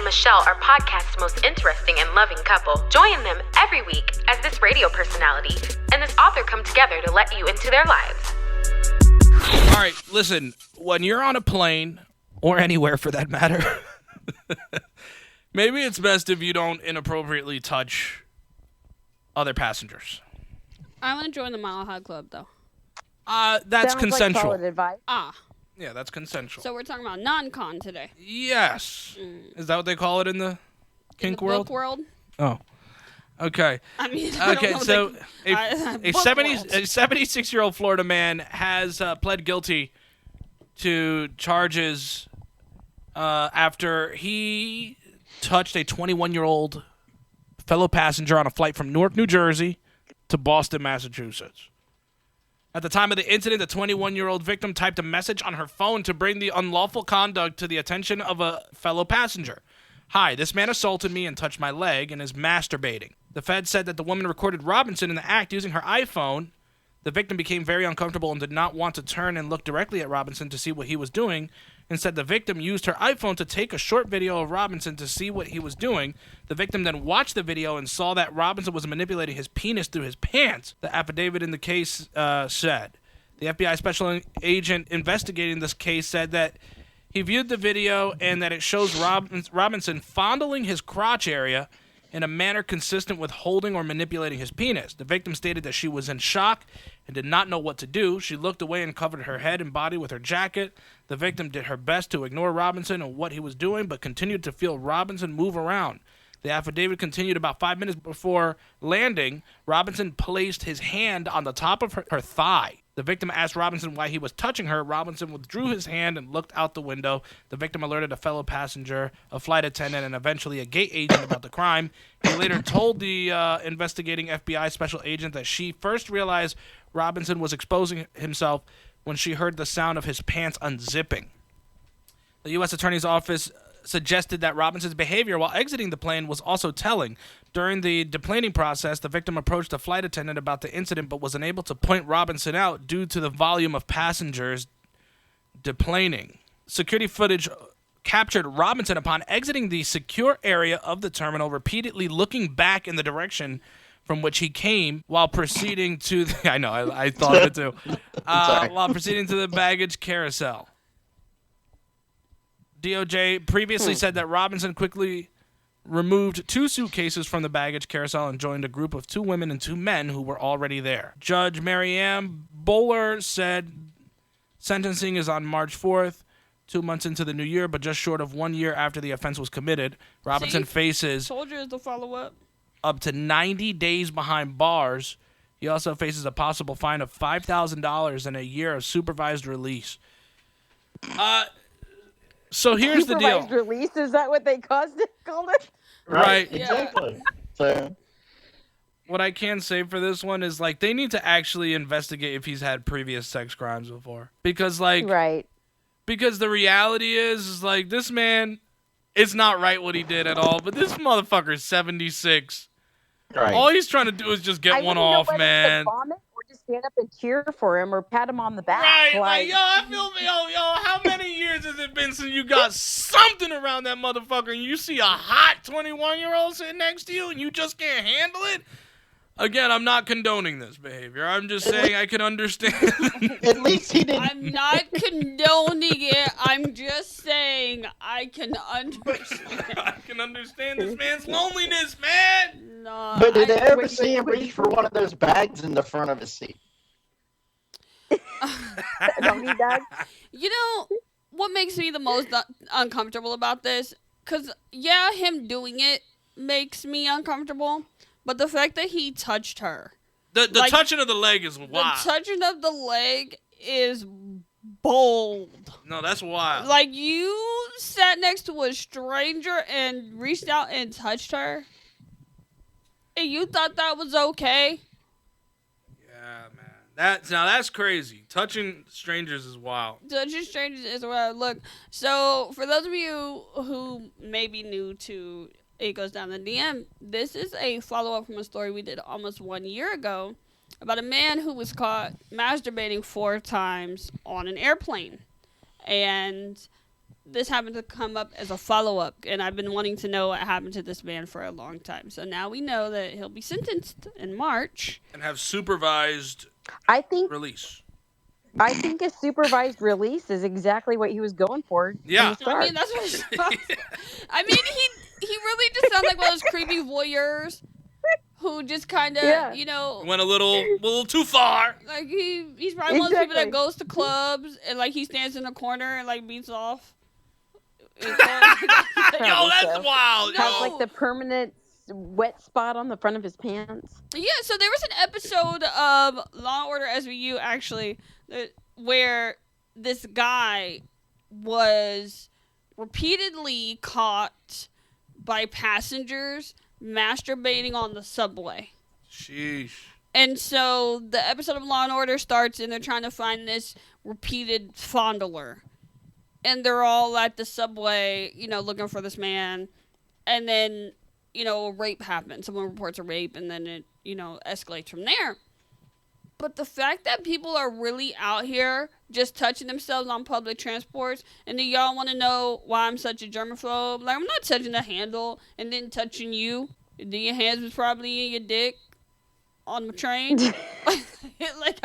Michelle are podcast's most interesting and loving couple. Join them every week as this radio personality and this author come together to let you into their lives. All right, listen, when you're on a plane, or anywhere for that matter, maybe it's best if you don't inappropriately touch other passengers. I want to join the Mile High Club, though. That's consensual. Like solid advice. Yeah, that's consensual. So we're talking about non-con today. Yes. Is that what they call it in the kink world? Book world? Oh. Okay. I mean, okay, so a book 76-year-old Florida man has pled guilty to charges after he touched a 21-year-old fellow passenger on a flight from Newark, New Jersey to Boston, Massachusetts. At the time of the incident, the 21-year-old victim typed a message on her phone to bring the unlawful conduct to the attention of a fellow passenger. Hi, this man assaulted me and touched my leg and is masturbating. The Fed said that the woman recorded Robinson in the act using her iPhone. The victim became very uncomfortable and did not want to turn and look directly at Robinson to see what he was doing. Instead, the victim used her iPhone to take a short video of Robinson to see what he was doing. The victim then watched the video and saw that Robinson was manipulating his penis through his pants, the affidavit in the case said. The FBI special agent investigating this case said that he viewed the video and that it shows Robinson fondling his crotch area in a manner consistent with holding or manipulating his penis. The victim stated that she was in shock and did not know what to do. She looked away and covered her head and body with her jacket. The victim did her best to ignore Robinson and what he was doing, but continued to feel Robinson move around. The affidavit continued about 5 minutes before landing. Robinson placed his hand on the top of her thigh. The victim asked Robinson why he was touching her. Robinson withdrew his hand and looked out the window. The victim alerted a fellow passenger, a flight attendant, and eventually a gate agent about the crime. He later told the investigating FBI special agent that she first realized Robinson was exposing himself when she heard the sound of his pants unzipping. The U.S. Attorney's Office suggested that Robinson's behavior while exiting the plane was also telling. During the deplaning process, the victim approached a flight attendant about the incident but was unable to point Robinson out due to the volume of passengers deplaning. Security footage captured Robinson upon exiting the secure area of the terminal, repeatedly looking back in the direction from which he came while proceeding to the, I know, I thought of it too. While proceeding to the baggage carousel. DOJ previously said that Robinson quickly removed 2 suitcases from the baggage carousel and joined a group of 2 women and 2 men who were already there. Judge Marianne Bowler said sentencing is on March 4th, 2 months into the new year, but just short of 1 year after the offense was committed. Robinson faces soldiers to follow up to 90 days behind bars. He also faces a possible fine of $5,000 and a year of supervised release. So here's the deal. Supervised release, is that what they called it? Right. Exactly. So what I can say for this one is, like, they need to actually investigate if he's had previous sex crimes before. Because, like, because the reality is like, this man, it's not right what he did at all, but this motherfucker's 76. right. All he's trying to do is just get one off, man. Vomit or just stand up and cheer for him or pat him on the back. Right, like, yo, I feel, how many years has it been since you got something around that motherfucker and you see a hot 21-year-old sitting next to you and you just can't handle it? Again, I'm not condoning this behavior. I'm just saying I can understand. At least he didn't. I'm not condoning it. I'm just saying I can understand. I can understand this man's loneliness, man. No, But did I ever see him reach for one of those bags in the front of his seat? Doggy bag? You know what makes me the most uncomfortable about this? Because, yeah, him doing it makes me uncomfortable. But the fact that he touched her. The touching of the leg is wild. The touching of the leg is bold. No, that's wild. Like, you sat next to a stranger and reached out and touched her? And you thought that was okay? Yeah, man. That's crazy. Touching strangers is wild. Touching strangers is wild. Look, so for those of you who may be new to It Goes Down the DM, this is a follow-up from a story we did almost 1 year ago about a man who was caught masturbating 4 times on an airplane. And this happened to come up as a follow-up, and I've been wanting to know what happened to this man for a long time. So now we know that he'll be sentenced in March. And have supervised I think release. a supervised release is exactly what he was going for. Yeah. From the I start. mean, that's what it sounds. I mean, he really just sounds like one of those creepy voyeurs who just kind of, Yeah. you know, Went a little too far. like he's probably one of those people that Exactly. goes to clubs and like he stands in a corner and like beats off. Yo, Probably that's so. wild. No. Has like the permanent wet spot on the front of his pants. Yeah, so there was an episode of Law and Order SVU actually where this guy was repeatedly caught by passengers masturbating on the subway. Sheesh. And so the episode of Law and Order starts and they're trying to find this repeated fondler. And they're all at the subway, you know, looking for this man. And then, you know, a rape happens. Someone reports a rape and then it, you know, escalates from there. But the fact that people are really out here just touching themselves on public transports, and then y'all want to know why I'm such a germaphobe? Like, I'm not touching the handle and then touching you. Then your hands was probably in your dick on the train. Like,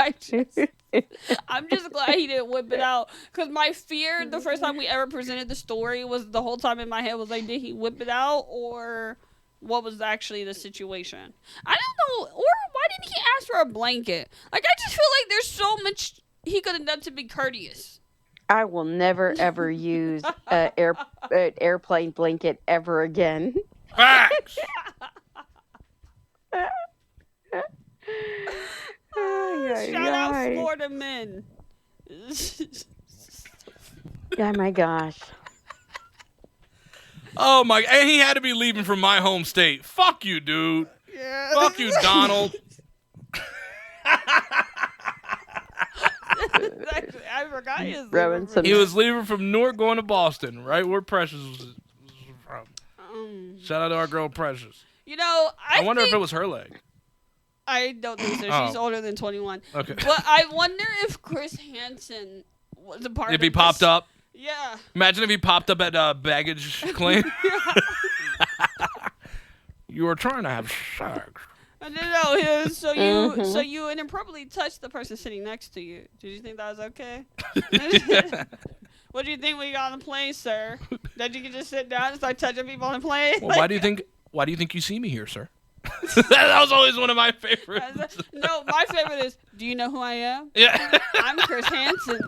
I'm just glad he didn't whip it out. Because my fear the first time we ever presented the story was the whole time in my head was like, did he whip it out or what was actually the situation? I don't know. Or why didn't he ask for a blanket? Like, I just feel like there's so much he could have done to be courteous. I will never ever use an airplane blanket ever again. Facts. Shout out Florida men. Oh my gosh. Oh my! And he had to be leaving from my home state. Fuck you, dude. Yeah. Fuck you, Donald. Actually, I forgot his Rubbing some- He was leaving from Newark going to Boston, right where Precious was from. Shout out to our girl Precious. You know, I wonder if think- it was her leg. I don't think so. Oh. She's older than 21. Okay. But I wonder if Chris Hansen was a part If of he popped this. up. Yeah. Imagine if he popped up at baggage claim. You were trying to have sex. I didn't know. So you inappropriately touched the person sitting next to you. Did you think that was okay? What do you think when you got on the plane, sir? That you could just sit down and start touching people on the plane? Well, why do you think you see me here, sir? That was always one of my favorites. No, my favorite is, do you know who I am? Yeah. I'm Chris Hansen.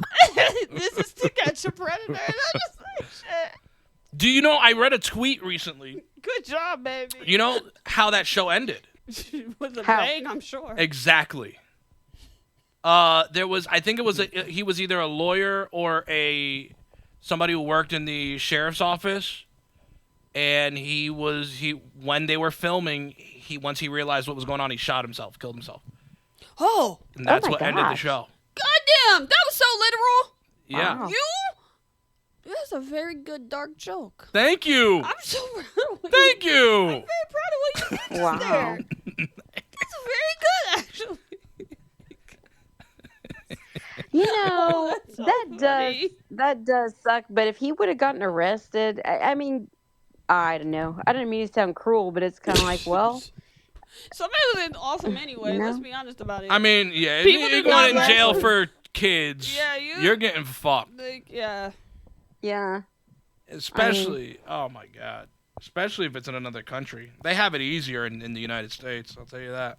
This is To Catch a Predator. And I'm just like, shit. Do you know, I read a tweet recently. Good job, baby. You know how that show ended? With a How? bang, I'm sure. Exactly. I think it was he was either a lawyer or somebody who worked in the sheriff's office, and when they were filming, once he realized what was going on, he shot himself, killed himself, Oh, and that's my what ended the gosh. show. goddamn. That was so literal. Yeah. Wow. That's a very good dark joke. Thank you. I'm so proud of you. Thank you. I'm very proud of what you did Wow. there. That's very good, actually. You know, That's so funny. that does suck. But if he would have gotten arrested, I mean, I don't know. I didn't mean to sound cruel, but it's kind of like, well, Somebody was off him anyway. No. Let's be honest about it. I mean, yeah, if People you're do not going in like jail him. for kids, Yeah, you're getting fucked. like, yeah. yeah. Especially, oh my god. Especially if it's in another country. They have it easier in the United States, I'll tell you that.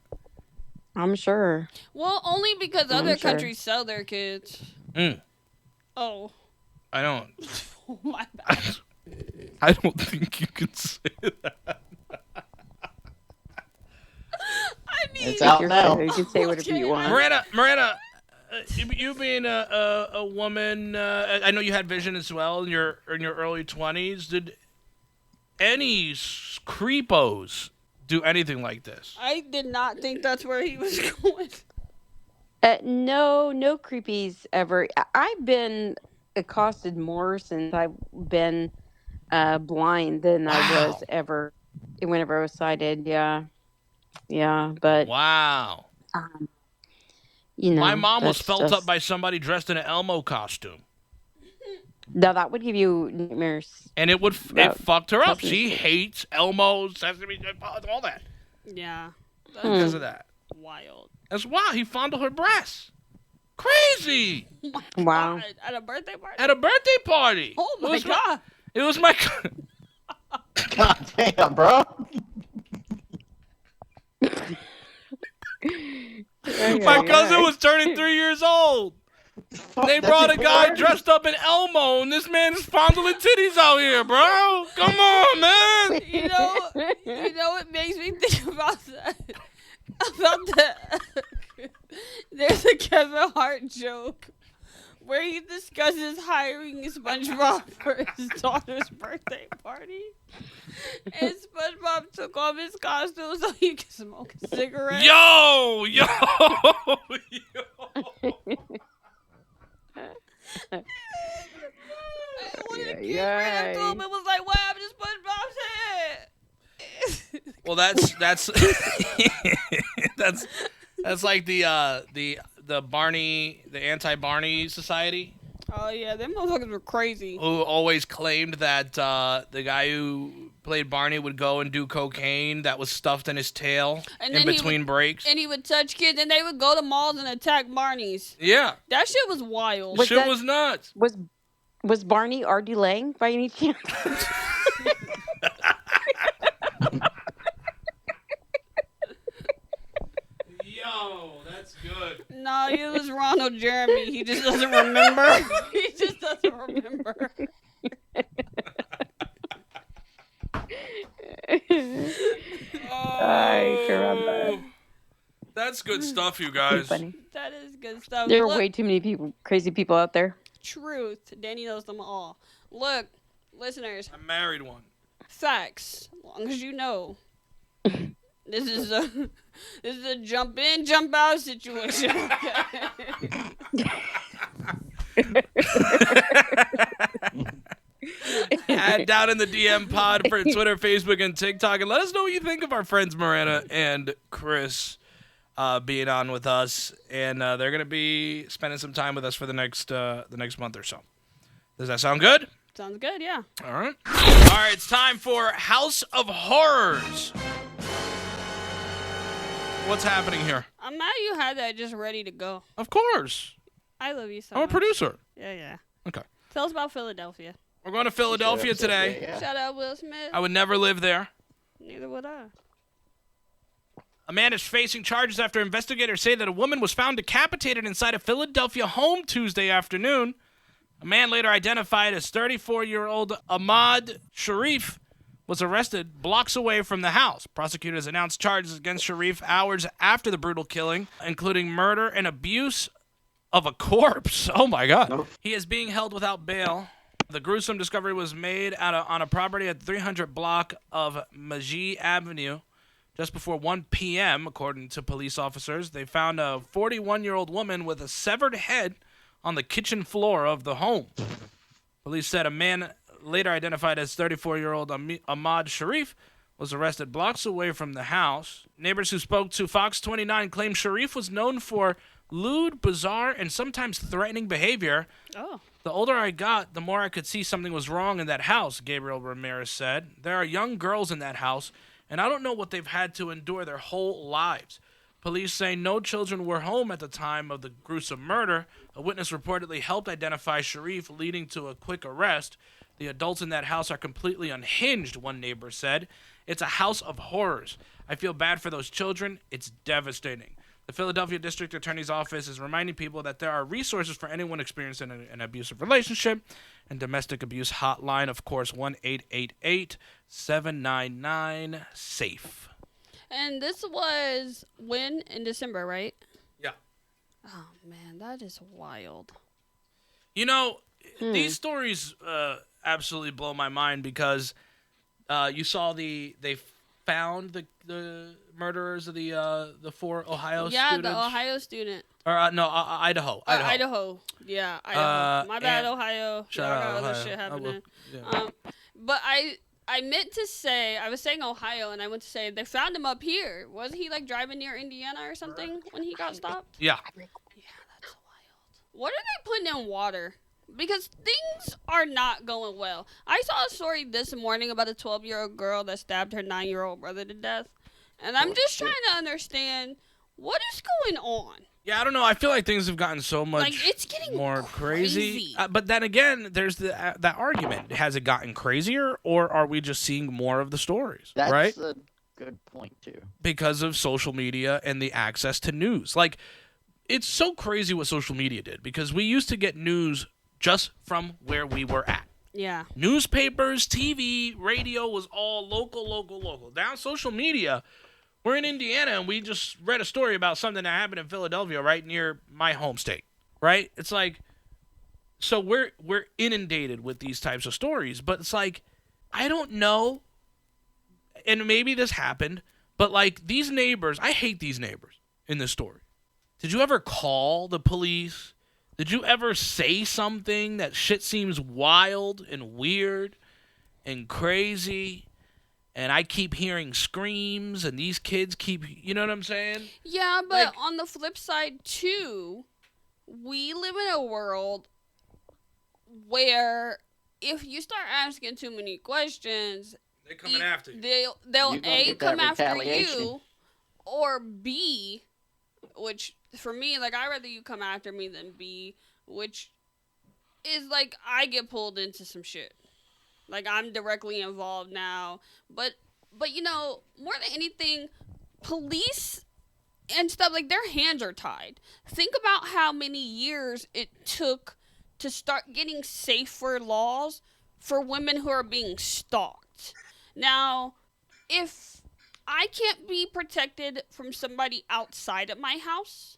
I'm sure. Well, only because other sure. countries sell their kids. Mm, Oh. I don't. Oh, my bad. I don't think you can say that. I mean, It's out You're now. fair. You can say whatever you want. Miranda, you being a woman, I know you had vision as well in your early 20s. Did any creepos do anything like this? I did not think that's where he was going. No creepies ever. I've been accosted more since I've been blind than I was ever whenever I was sighted. Yeah, but Wow. you know, My mom was that's felt just- up by somebody dressed in an Elmo costume. Now that would give you nightmares. And it About fucked her up. Sesame She Street. hates Elmo, Sesame Street, all that Yeah. That's because of that. wild. That's why he fondled her breasts. Crazy. Wow. God, at a birthday party? At a birthday party. Oh, my It was God. It was my. God damn, bro. My cousin was turning 3 years old. They brought a guy dressed up in Elmo, and this man is fondling titties out here, bro. Come on, man. You know what makes me think about that? About that. There's a Kevin Hart joke where he discusses hiring SpongeBob for his daughter's birthday party. And SpongeBob took off his costume so he could smoke a cigarette. Yo. One of the kids ran up to him and was like, "What happened to SpongeBob's head?" Well, that's that's like the Barney, the anti-Barney society, Oh yeah, them motherfuckers were crazy. who always claimed that the guy who played Barney would go and do cocaine that was stuffed in his tail And in then he between breaks. And he would touch kids, and they would go to malls and attack Barneys. Yeah, That shit was wild. Was shit that- was nuts. Was Barney R.D. Lang by any chance? Yo, that's good. No, it was Ronald Jeremy. He just doesn't remember. He just doesn't remember. Ay, caramba. That's good stuff, you Too guys. funny. That is good stuff. There are Look, way too many crazy people out there. truth. Danny knows them all. Look, listeners, I married one. facts. As long as you know. This is a jump in, jump out situation. Add down in the DM pod for Twitter, Facebook, and TikTok, and let us know what you think of our friends Miranda and Chris being on with us. And they're gonna be spending some time with us for the next month or so. Does that sound good? Sounds good, yeah. All right. All right. It's time for House of Horrors. What's happening here? I'm mad you had that just ready to go. Of course, I love you so I'm a much. producer. Yeah. Okay. Tell us about Philadelphia. We're going to Philadelphia today. Yeah. Shout out Will Smith. I would never live there. Neither would I. A man is facing charges after investigators say that a woman was found decapitated inside a Philadelphia home Tuesday afternoon. A man later identified as 34-year-old Ahmad Sharif was arrested blocks away from the house. Prosecutors announced charges against Sharif hours after the brutal killing, including murder and abuse of a corpse. Oh, my God. He is being held without bail. The gruesome discovery was made on a property at the 300 block of Magee Avenue just before 1 p.m., according to police officers. They found a 41-year-old woman with a severed head on the kitchen floor of the home. Police said a man later identified as 34-year-old Ahmad Sharif was arrested blocks away from the house. Neighbors who spoke to Fox 29 claimed Sharif was known for lewd, bizarre, and sometimes threatening behavior. Oh. The older I got, the more I could see something was wrong in that house, Gabriel Ramirez said. There are young girls in that house, and I don't know what they've had to endure their whole lives. Police say no children were home at the time of the gruesome murder. A witness reportedly helped identify Sharif, leading to a quick arrest. The adults in that house are completely unhinged, one neighbor said. It's a house of horrors. I feel bad for those children. It's devastating. The Philadelphia District Attorney's Office is reminding people that there are resources for anyone experiencing an abusive relationship, and domestic abuse hotline, of course, 1-888-799-SAFE. And this was when? In December, right? Yeah. Oh, man, that is wild. You know, these stories absolutely blow my mind because you saw they found the murderers of the 4 Ohio Yeah, students. the Ohio student. Or no, Idaho. Idaho. Yeah, Idaho. My bad, and- Ohio. Shout Y'all out got other Ohio. shit I will- happening. yeah. But I meant to say, I was saying Ohio, and I went to say they found him up here. Wasn't he like driving near Indiana or something when he got stopped? Yeah. Yeah, that's wild. What are they putting in water? because things are not going well. I saw a story this morning about a 12-year-old girl that stabbed her 9-year-old brother to death. And I'm just trying to understand what is going on. Yeah, I don't know. I feel like things have gotten so much Like, it's getting more crazy. but then again, there's that argument. Has it gotten crazier, or are we just seeing more of the stories? That's right? a good point, too. Because of social media and the access to news. Like, it's so crazy what social media did, because we used to get news just from where we were at. Yeah. Newspapers, TV, radio was all local. Now social media, we're in Indiana and we just read a story about something that happened in Philadelphia right near my home state, right? It's like, so we're inundated with these types of stories, but it's like, I don't know, and maybe this happened, but like these neighbors, I hate these neighbors in this story. Did you ever call the police? Did you ever say something that shit seems wild and weird and crazy? And I keep hearing screams, and these kids keep, you know what I'm saying? Yeah, but Like- on the flip side, too, we live in a world where if you start asking too many questions, They're coming after you. they'll You're gonna A, get that come after retaliation. you, or B, which for me, like, I'd rather you come after me than B, which is like I get pulled into some shit. Like, I'm directly involved now. But you know, more than anything, police and stuff, like, their hands are tied. Think about how many years it took to start getting safer laws for women who are being stalked. Now, if I can't be protected from somebody outside of my house,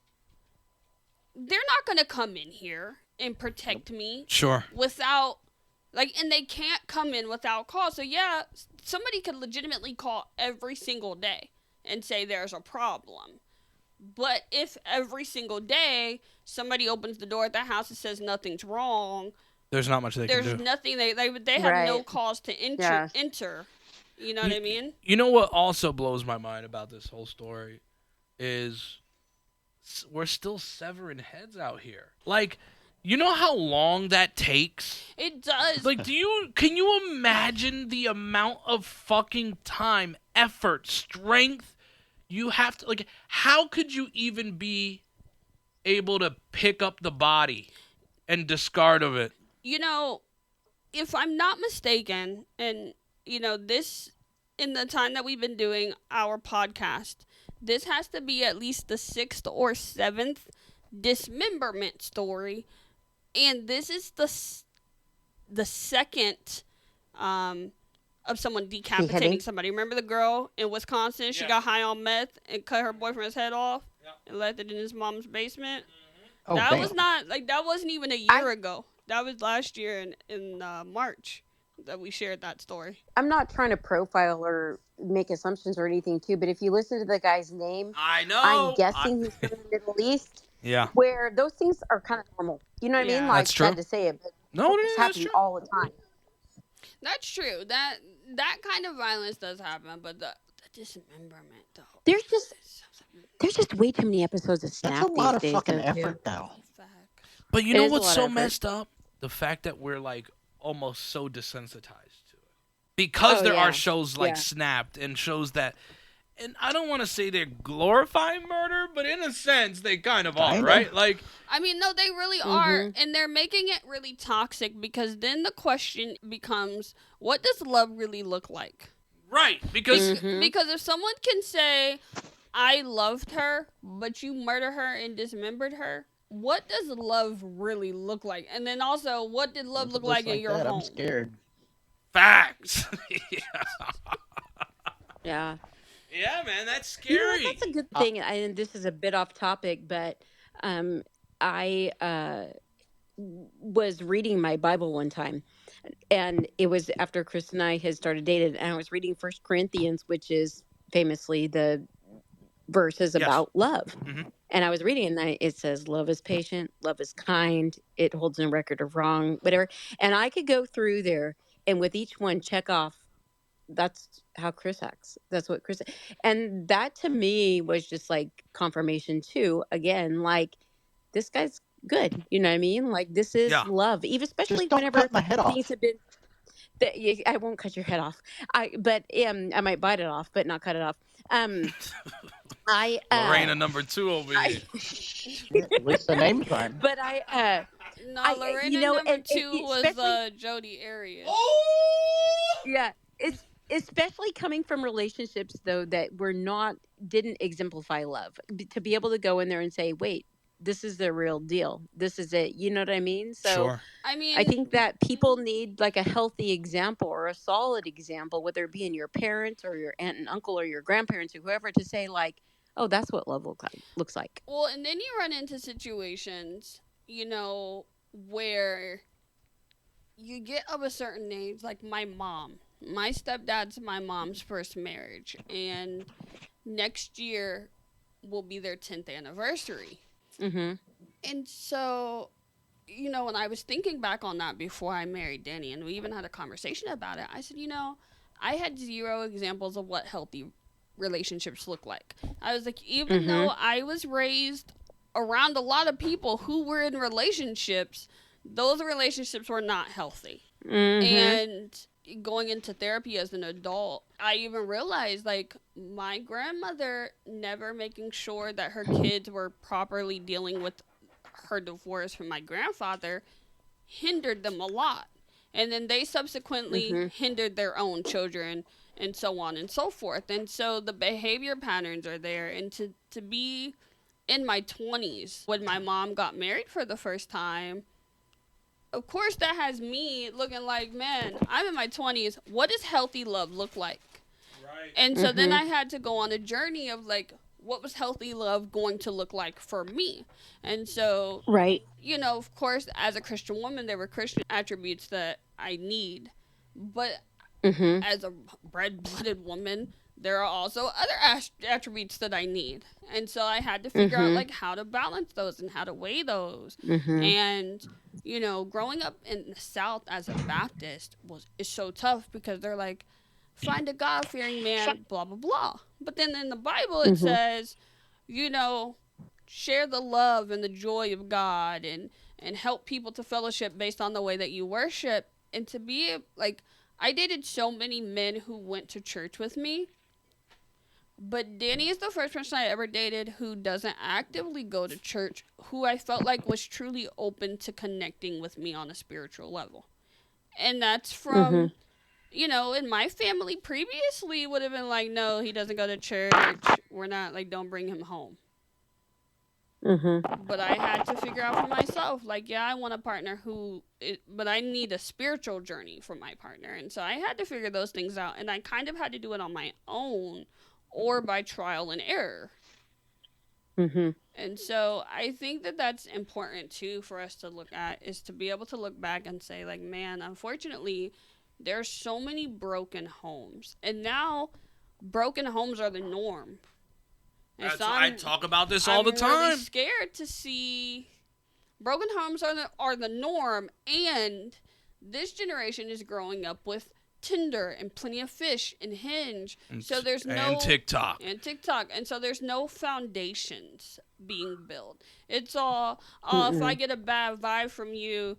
they're not going to come in here and protect me Sure. without, like, and they can't come in without cause. So yeah, somebody could legitimately call every single day and say there's a problem. But if every single day somebody opens the door at the house and says nothing's wrong, There's not much they can there's do. nothing they have no Right. cause to Yeah. enter. You know what I mean? You know what also blows my mind about this whole story is we're still severing heads out here. Like, you know how long that takes? It does. Like, can you imagine the amount of fucking time, effort, strength you have to, like, how could you even be able to pick up the body and discard of it? You know, if I'm not mistaken, and, you know, this, in the time that we've been doing our podcast, this has to be at least the 6th or 7th dismemberment story. And this is the second of someone decapitating Beheading? somebody. Remember the girl in Wisconsin? She Yeah. got high on meth and cut her boyfriend's head off Yeah. and left it in his mom's basement. Oh, that damn. was not, like, that wasn't even a year ago. That was last year in March that we shared that story. I'm not trying to profile or make assumptions or anything too, but if you listen to the guy's name, I know. I'm guessing he's from the Middle East, Yeah. where those things are kind of normal. You know what I Yeah. mean? Like, That's true. sad to say it, but No, it's that's happening true. all the time. That's true. That kind of violence does happen, but the dismemberment, though. There's just way too many episodes of Snap That's a lot of these days, fucking though, too. effort, though. But you It know is a what's lot so of effort. messed up? The fact that we're, like, almost so desensitized to it. Because Oh, there yeah. are shows like Yeah. Snapped and shows that, and I don't want to say they're glorifying murder, but in a sense they kind of are, Kinda. right? Like, I mean, no, they really are, and they're making it really toxic because then the question becomes, what does love really look like? right, because Because if someone can say, I loved her, but you murdered her and dismembered her, what does love really look like? And then also, what did love look like in your that, home? I'm scared. facts. Yeah. Yeah, man, that's You know scary. what? That's a good thing. And this is a bit off topic, but I was reading my Bible one time, and it was after Chris and I had started dating, and I was reading First Corinthians, which is famously the verses Yes. about love. Mhm. And I was reading, and it says, "Love is patient, love is kind, it holds no record of wrong," whatever. And I could go through there, and with each one check off, that's how Chris acts. That's what Chris, and that to me was just like confirmation too. Again, like, this guy's good. You know what I mean? Like, this is Yeah. love, even especially Just don't whenever cut my head off. things have been. I won't cut your head off. I might bite it off, but not cut it off. I Lorena number 2 over here. At least the name's right. but No, I Lorena number and 2 was especially Jody Arias. yeah, it's especially coming from relationships though that didn't exemplify love. To be able to go in there and say, wait, this is the real deal. This is it. You know what I mean? So Sure. I mean, I think that people need like a healthy example or a solid example, whether it be in your parents or your aunt and uncle or your grandparents or whoever, to say like, oh, that's what love looks like. well, and then you run into situations, where you get of a certain age, like my mom. My stepdad's my mom's first marriage, and next year will be their 10th anniversary. Mm-hmm. And so, when I was thinking back on that before I married Danny, and we even had a conversation about it, I said, I had zero examples of what healthy relationships look like. I was like, even though I was raised around a lot of people who were in relationships, those relationships were not healthy. And going into therapy as an adult, I even realized like my grandmother never making sure that her kids were properly dealing with her divorce from my grandfather hindered them a lot. And then they subsequently hindered their own children and so on and so forth. And so the behavior patterns are there. And to be in my 20s when my mom got married for the first time, of course that has me looking like, man, I'm in my 20s. What does healthy love look like? Right. And so then I had to go on a journey of like, what was healthy love going to look like for me? And so, right. Of course, as a Christian woman, there were Christian attributes that I need. But as a red-blooded woman, there are also other attributes that I need. And so I had to figure out like how to balance those and how to weigh those. And, growing up in the South as a Baptist is so tough because they're like, find a God-fearing man, blah, blah, blah. But then in the Bible, it says, share the love and the joy of God and help people to fellowship based on the way that you worship. And to be like, I dated so many men who went to church with me, but Danny is the first person I ever dated who doesn't actively go to church, who I felt like was truly open to connecting with me on a spiritual level. And that's from... in my family previously would have been like, no, he doesn't go to church. We're not, like, don't bring him home. But I had to figure out for myself, like, yeah, I want a partner but I need a spiritual journey for my partner. And so I had to figure those things out. And I kind of had to do it on my own or by trial and error. And so I think that that's important, too, for us to look at, is to be able to look back and say, like, man, unfortunately... there's so many broken homes. And now, broken homes are the norm. And so I talk about this all the time. I'm really scared to see... broken homes are the norm. And this generation is growing up with Tinder and Plenty of Fish and Hinge. And TikTok. And TikTok. And so there's no foundations being built. It's all, if I get a bad vibe from you...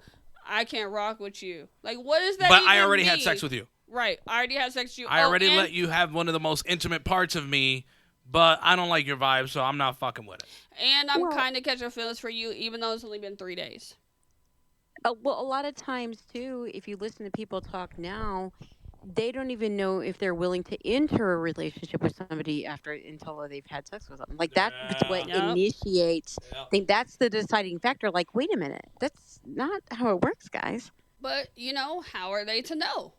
I can't rock with you. Like, what does that But even I already mean? had sex with you. Right. I already had sex with you. I already let you have one of the most intimate parts of me, but I don't like your vibe, so I'm not fucking with it. And I'm kind of catching feelings for you, even though it's only been 3 days. Well, a lot of times, too, if you listen to people talk now, they don't even know if they're willing to enter a relationship with somebody until they've had sex with them. Like, that's what initiates. I think that's the deciding factor. Like, wait a minute. That's not how it works, guys. But, how are they to know?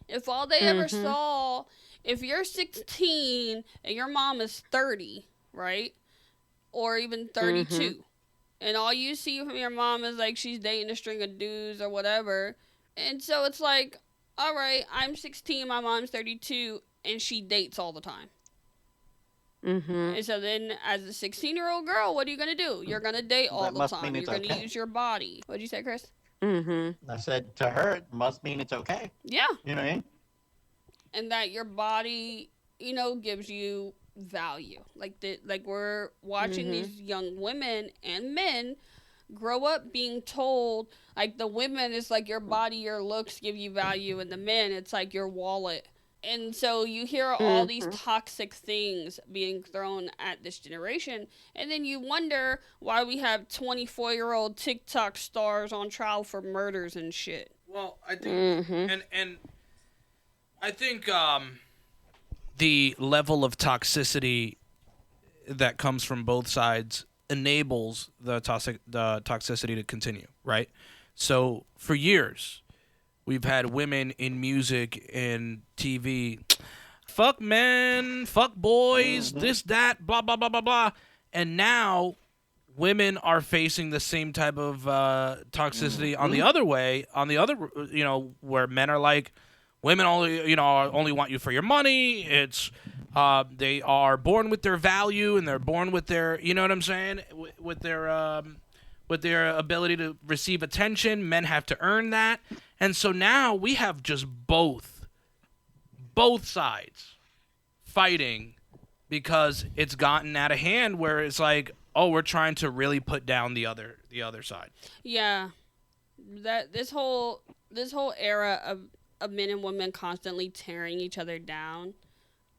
If all they ever saw, if you're 16 and your mom is 30, right? Or even 32, and all you see from your mom is, like, she's dating a string of dudes or whatever. And so it's like, all right, I'm 16, my mom's 32, and she dates all the time. And so then, as a 16-year-old girl, what are you going to do? You're going to date all the time. You're going to use your body. What'd you say, Chris? I said, to her, it must mean it's okay. Yeah. You know what I mean? And that your body, gives you value. Like we're watching these young women and men grow up being told, like, the women is like your body, your looks give you value, and the men, it's like your wallet. And so you hear all these toxic things being thrown at this generation, and then you wonder why we have 24-year-old TikTok stars on trial for murders and shit. Well, I think, and I think the level of toxicity that comes from both sides enables the toxicity to continue, right? So for years, we've had women in music and TV, fuck men, fuck boys, this, that, blah, blah, blah, blah, blah. And now women are facing the same type of toxicity on the other way, where men are like, women only want you for your money. It's they are born with their value, and they're born with their, you know what I'm saying, with their ability to receive attention. Men have to earn that, and so now we have just both sides fighting because it's gotten out of hand. Where it's like, oh, we're trying to really put down the other side. Yeah, that this whole era of men and women constantly tearing each other down.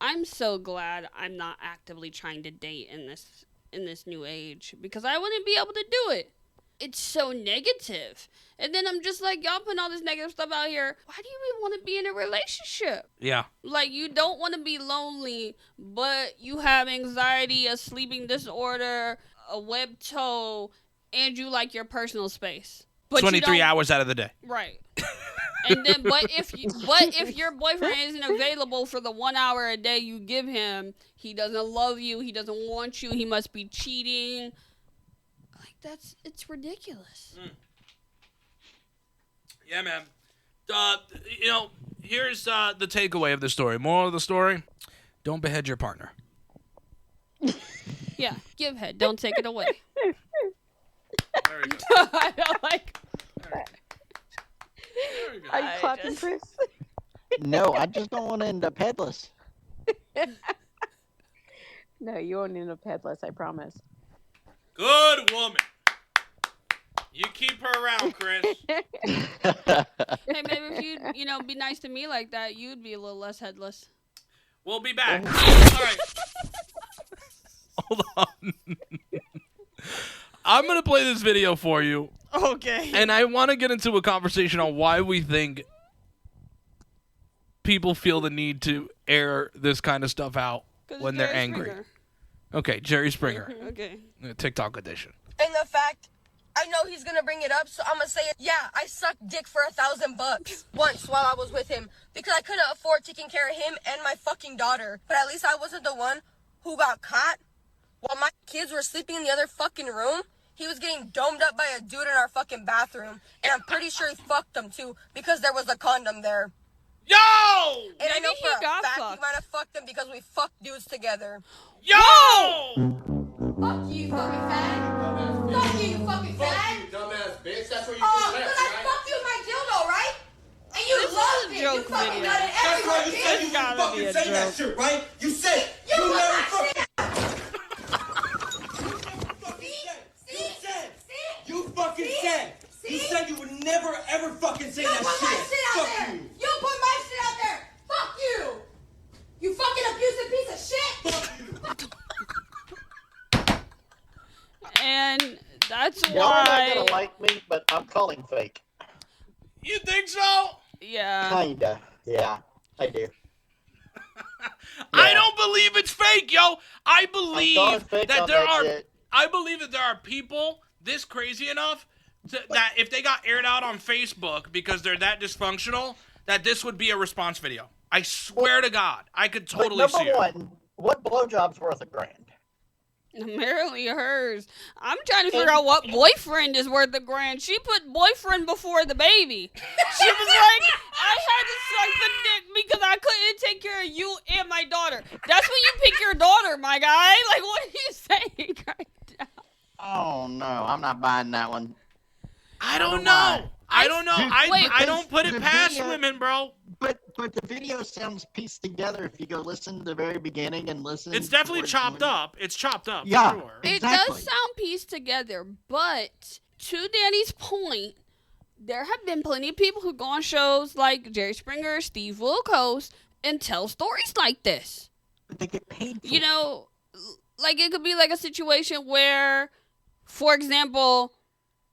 I'm so glad I'm not actively trying to date in this new age, because I wouldn't be able to do it. It's so negative. And then I'm just like, y'all putting all this negative stuff out here. Why do you even want to be in a relationship? Yeah. Like, you don't want to be lonely, but you have anxiety, a sleeping disorder, a web toe, and you like your personal space. But 23 hours out of the day. Right. And then, but if your boyfriend isn't available for the 1 hour a day you give him, he doesn't love you, he doesn't want you, he must be cheating. Like, it's ridiculous. Yeah, man. Here's the takeaway of the story. Moral of the story: don't behead your partner. Yeah, give head, don't take it away. There we go. I don't like. There we go. Are you clapping, Chris? No, I just don't want to end up headless. No, you won't end up headless, I promise. Good woman. You keep her around, Chris. Hey, maybe if you be nice to me like that, you'd be a little less headless. We'll be back. All right. Hold on. I'm going to play this video for you. Okay. And I want to get into a conversation on why we think people feel the need to air this kind of stuff out when they're angry. Springer. Okay, Jerry Springer. Okay. TikTok edition. And the fact, I know he's gonna bring it up, so I'm gonna say it. Yeah, I sucked dick for $1,000 once while I was with him because I couldn't afford taking care of him and my fucking daughter. But at least I wasn't the one who got caught while my kids were sleeping in the other fucking room. He was getting domed up by a dude in our fucking bathroom, and I'm pretty sure he fucked them too because there was a condom there. Yo! And I Maybe know he for a got fact fucked. he might have fucked them because we fucked dudes together. Yo! Fuck you, fucking fag. Fuck you, you fucking fag. Dumbass bitch, that's where you Oh, get because left, I right? fucked you with my dildo, right? And you This is loved a it. joke You fucking video. got it That's everywhere, why you said bitch. you gotta wouldn't be fucking a say that joke. shit, right? You said it. You put never my fucking shit You fucking said. You said you would never ever fucking say You that put my shit. shit out Fuck there. you. You put my shit out there. Fuck you. You fucking abusive piece of shit. Fuck you. And that's Y'all are not why. gonna like me, but I'm calling fake. You think so? Yeah. Kinda. Yeah, I do. I don't believe it's fake, yo. I believe I'm calling fake that on there that are. shit. I believe that there are people this crazy enough that if they got aired out on Facebook because they're that dysfunctional, that this would be a response video. I swear to God, I could totally But see number it. one, what blowjob's worth $1,000? Apparently hers. I'm trying to figure out what boyfriend is worth $1,000. She put boyfriend before the baby. She was like, I had to suck the dick because I couldn't take care of you and my daughter. That's when you pick your daughter, my guy. Like, what are you saying right now? Oh no, I'm not buying that one. I don't why. know. I don't know. Wait, I don't put it the past video- women, bro. But the video sounds pieced together if you go listen to the very beginning and listen. It's definitely towards chopped when- up. It's chopped up. Yeah. For sure. It Exactly. does sound pieced together, but to Danny's point, there have been plenty of people who go on shows like Jerry Springer, Steve Wilkos, and tell stories like this. But they get paid for You know, like it could be like a situation where, for example,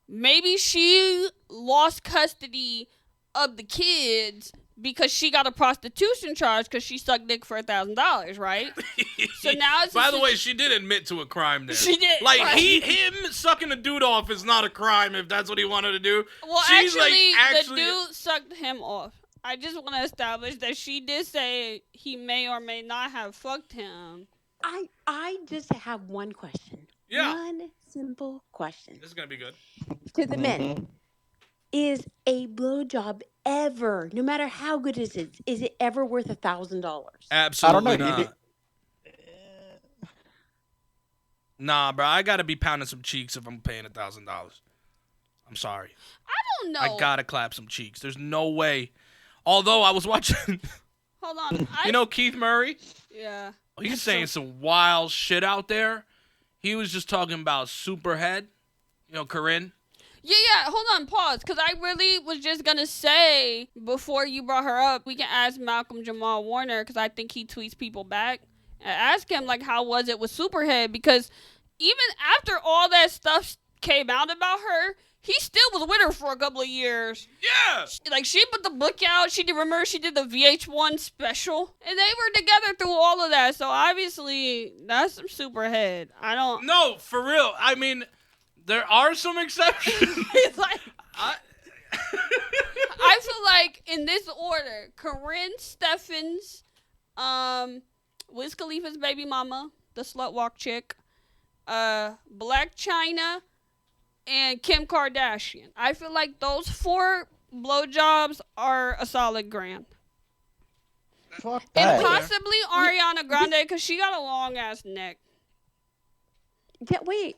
maybe she lost custody of the kids because she got a prostitution charge because she sucked dick for $1,000, right? So now it's By the way, she did admit to a crime there. She did, Like right. him sucking a dude off is not a crime if that's what he wanted to do. Well, She's actually, the dude sucked him off. I just want to establish that she did say he may or may not have fucked him. I just have one question. Yeah. One simple question This is gonna be good. to the men. Is a blowjob ever, no matter how good it is it ever worth $1,000? Absolutely I don't know. not. Nah, bro, I gotta be pounding some cheeks if I'm paying $1,000. I'm sorry. I don't know. I gotta clap some cheeks. There's no way. Although I was watching, Hold on. you know Keith Murray? Yeah. He's saying some wild shit out there. He was just talking about Superhead. You know, Karrine? Yeah. Hold on. Pause. Because I really was just going to say, before you brought her up, we can ask Malcolm Jamal Warner, because I think he tweets people back, and ask him, like, how was it with Superhead? Because even after all that stuff came out about her, he still was with her for a couple of years. Yeah. Like, she put the book out. Remember she did the VH1 special, and they were together through all of that. So obviously, that's some Superhead. I don't. No, for real. I mean, there are some exceptions. It's like I feel like in this order: Karrine Steffans, Wiz Khalifa's baby mama, the slut walk chick, Black China, and Kim Kardashian. I feel like those 4 blowjobs are a solid grand. Fuck And that. possibly Ariana Grande, because she got a long ass neck. Yeah, wait.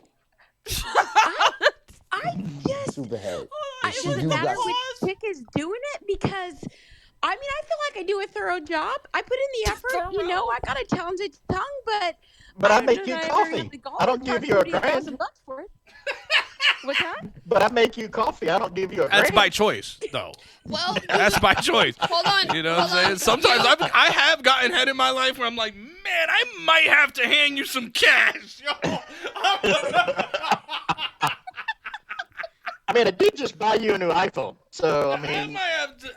I just Superhead. I She was do that got- which chick is doing it because I mean I feel like I do a thorough job. I put in the effort. You know, I got a talented tongue, but I don't make know you that coffee. really go I don't and give charge you a $40,000 grand. for it. What's that? But I make you coffee. I don't give you a That's grand. by choice, though. Well, That's by choice. hold on. You know what I'm hold saying? on. Sometimes I have gotten head in my life where I'm like, man, I might have to hand you some cash. Yo. I mean, I did just buy you a new iPhone. So, I I mean, might have to.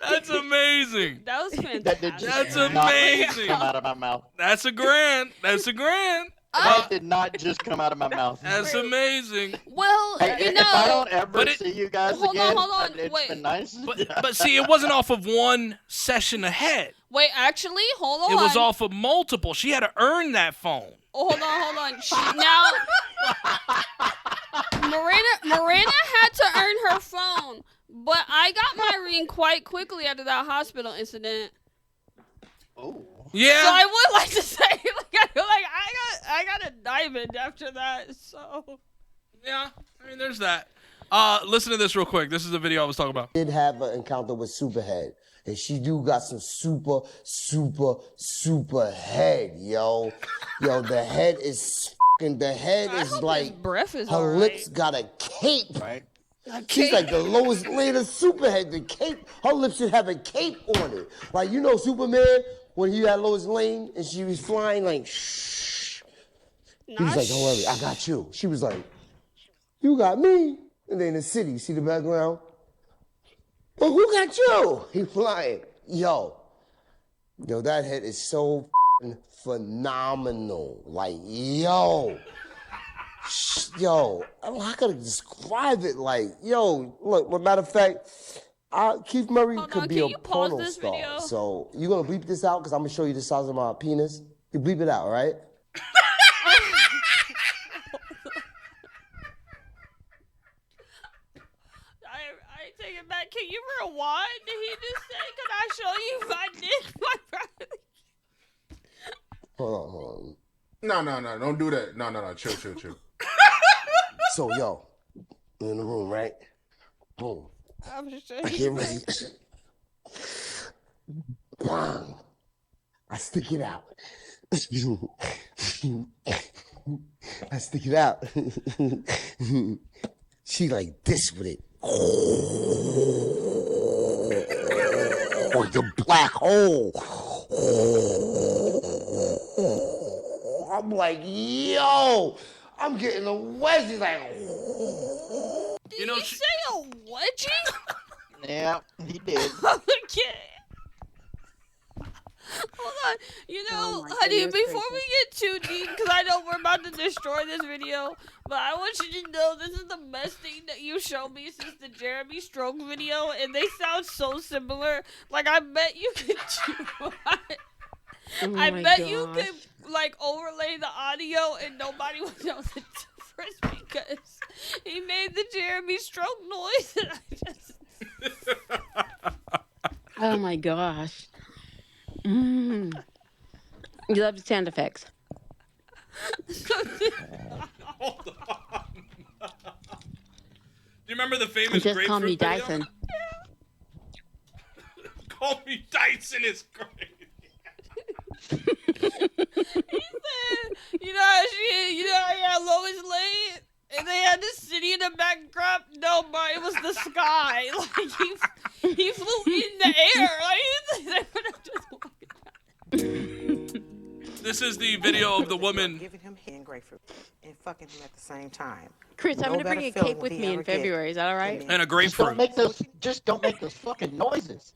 That's amazing. That was fantastic. that did just That's not amazing. come out of my mouth. That's a grand. That's a grand. That did not just come out of my mouth. That's amazing. Well, Hey, you if I know, don't ever but it- see you guys Hold on, again, hold on, it's wait. been nice. But see, it wasn't off of one session ahead. wait, actually, hold on. It was off of multiple. She had to earn that phone. Oh, hold on. Now, Miranda had to earn her phone, but I got my ring quite quickly after that hospital incident. Oh. Yeah. So I would like to say, I got a diamond after that. So Yeah. I mean, there's that. Listen to this real quick. This is the video I was talking about. Did have an encounter with Superhead. And she do got some super head, yo. Yo, the head is f***ing, the head I is hope like, his breath is her alright. lips got a cape. She's like the lowest layer of Superhead. The cape, her lips should have a cape on it. Like, you know Superman, when he had Lois Lane and she was flying like, shh. He was like, don't worry, I got you. She was like, you got me. And then in the city, you see the background? But who got you? He flying. Yo, that head is so f***ing phenomenal. Like, yo, how could I describe it? Like, yo, look, matter of fact, Keith Murray Hold could on, be can a you pause porno this star. video? So you gonna bleep this out? Because I'm gonna show you the size of my penis. You bleep it out, right? I take it back. Can you rewind? Did he just say, "Could I show you my dick, my brother?" Hold on. No, don't do that. No, chill. So, yo, we're in the room, right? Boom. I'm sure. I get ready. Bang. I stick it out. I stick it out. She like this with it. Oh, the black hole. I'm like, yo, I'm getting a wedgie. Like, Did he say a wedgie? Yeah, he did. Okay. Hold on. You know, honey, before we get too deep, because I know we're about to destroy this video, but I want you to know this is the best thing that you showed me since the Jeremy Stroke video, and they sound so similar. Like, I bet you could do I bet you could, like, overlay the audio and nobody would know the difference because he made the Jeremy Stroke noise and I just... Oh my gosh. You love the sound effects. Hold on. Do you remember the famous Just grapefruit call me video? Dyson. Call me Dyson is great. He said, you know how I had Lois Lane and they had the city in the backdrop? No, but it was the sky. Like he flew in the air. Like This is the video of the woman giving him hand grapefruit and fucking him at the same time. Chris, I'm No going to bring better a feeling cape would with he me in ever get February. Is that all right? and a grapefruit. Just don't make those fucking noises.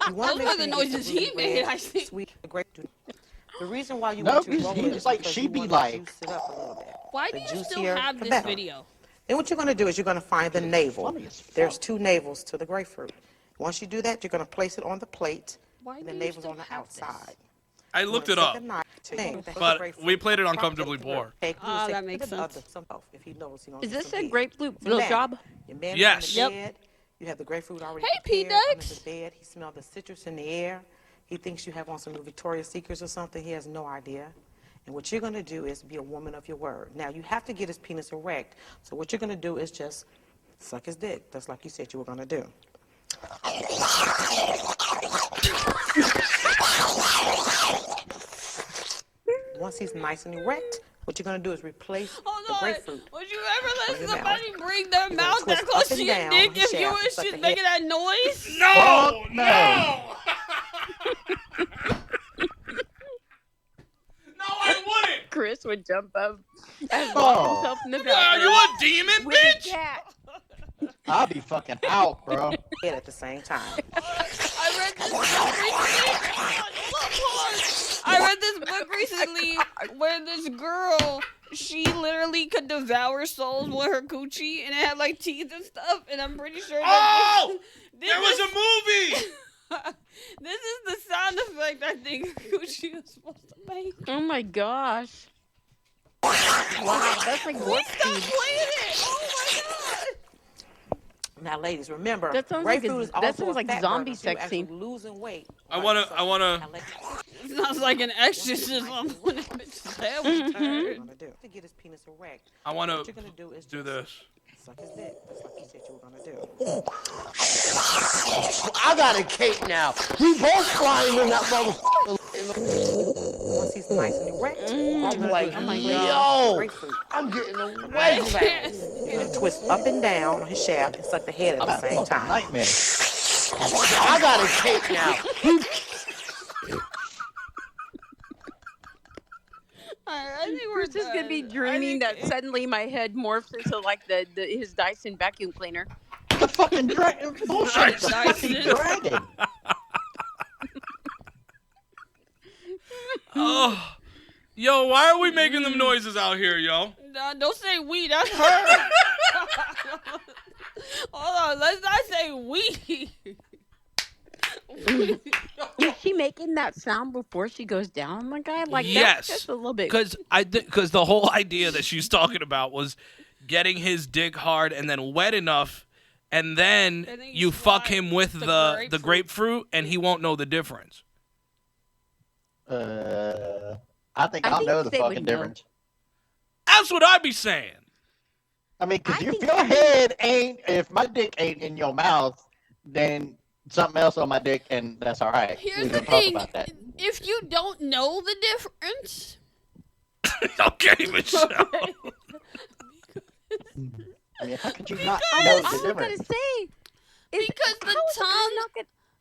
You want those are the noises he made, I think. Sweet grapefruit. The reason why you No, want to he's roll it is like, because she you be want like- to juice it up a little bit. Why The do you still juicier, have the this better. video? Then what you're going to do is you're going to find the navel. funny as fuck. There's 2 navels to the grapefruit. Once you do that, you're going to place it on the plate, Why and do the you navel's still on the have this? outside. I looked it up, but we played it uncomfortably poor. Oh, that makes sense. If he knows, he Is this a great? grapefruit blowjob? Your man Yes. is in the bed. You have the grapefruit already Hey, prepared under P-Ducks. the bed. He smells the citrus in the air. He thinks you have on some new Victoria's Secrets or something. He has no idea. And what you're going to do is be a woman of your word. Now, you have to get his penis erect. So what you're going to do is just suck his dick, just like you said you were going to do. Once he's nice and erect, what you're going to do is replace Hold the on. grapefruit. Would you ever let your somebody mouth. bring their You're mouth gonna that twist close up to and your down dick the if you shaft, were just like shit the making head. that noise? No, no. No, I wouldn't. Chris would jump up and Oh. lock himself in the Are bathroom. you a demon, with his bitch? cat. I'll be fucking out, bro. Head at the same time. I read this book recently. I read this book recently where this girl, she literally could devour souls with her coochie, and it had like teeth and stuff. And I'm pretty sure that There was a movie. this is the sound effect I think her coochie was supposed to make. Oh my gosh. Wow, that's like warp Stop speed. playing it! Oh my god! Now, ladies, remember, That sounds like grapefruit a- is that also sounds a like fat zombie burner, so you're sex scene. actually losing weight. I wanna- It sounds like an exorcism when that bitch's head was turned. To get his penis erect. I want What to you're gonna do is do just this. suck his dick, just like you said you were gonna do. I got a cape now. We both flying in that motherfucker. Once he's nice and erect, what you're I'm gonna like, do is yo, grapefruit. I'm getting a wedgie back. You're gonna twist up and down on his shaft and suck the head at the same time. Nightmare. I got a cape now. I think we're Chris is gonna be done. dreaming that suddenly my head morphs into like his Dyson vacuum cleaner. The fucking dragon. Bullshit. The fucking Dyson. dragon. Oh, yo, why are we making them noises out here, yo? Nah, don't say we, that's her. Hold on, let's not say we. Is she making that sound before she goes down on the guy? Like Yes. that's just a little bit. Because the whole idea that she's talking about was getting his dick hard and then wet enough, and then And then you you fuck slide him with the the grapefruit, and he won't know the difference. I think I I'll think know the they would fucking know. difference. That's what I'd be saying. I mean, because I if think- your head ain't, if my dick ain't in your mouth, then something else on my dick, and that's all right. Here's We the can talk thing: about that. if you don't know the difference, Okay, Michelle. I mean, how could you not I know was the gonna difference? say Because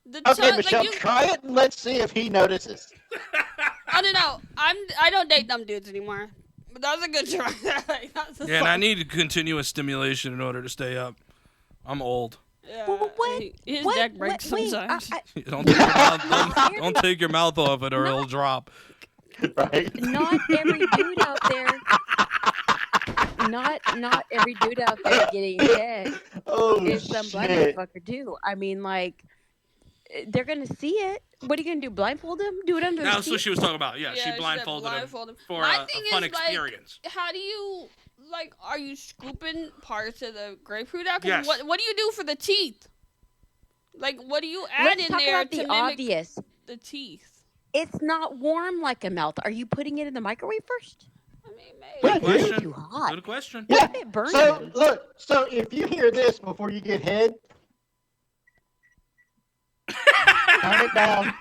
the tongue, Okay, like Michelle, you, try it and let's see if he notices. I don't know. I don't date dumb dudes anymore. But that was a good try. That's a Yeah, and I solid- need continuous stimulation in order to stay up. I'm old. Yeah, what? his What? neck breaks Wait, sometimes. Don't take your mouth, don't take your mouth off it or it'll drop. Right? not every dude out there. Not every dude out there getting head Oh, is some blind shit. motherfucker too. I mean, like, they're gonna see it. What are you gonna do? Blindfold them? Do it under the That's seat? what she was talking about. Yeah, Yeah, she she blindfolded him blindfolded him. for My a thing fun is, like, experience. How do you, like, are you scooping parts of the grapefruit out? 'Cause Yes. What do you do for the teeth? Like, what do you add Let's in talk there about to the mimic obvious. the teeth? It's not warm like a mouth. Are you putting it in the microwave first? I mean, Yeah, maybe. Good dude. Too question. hot. Good question. Yeah. It burns So them. look, so if you hear this before you get head, turn it down.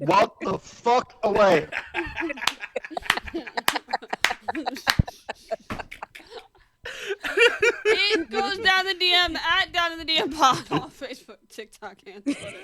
Walk the fuck away. It goes down the DM at down in the DM pod on Facebook, TikTok, and Twitter.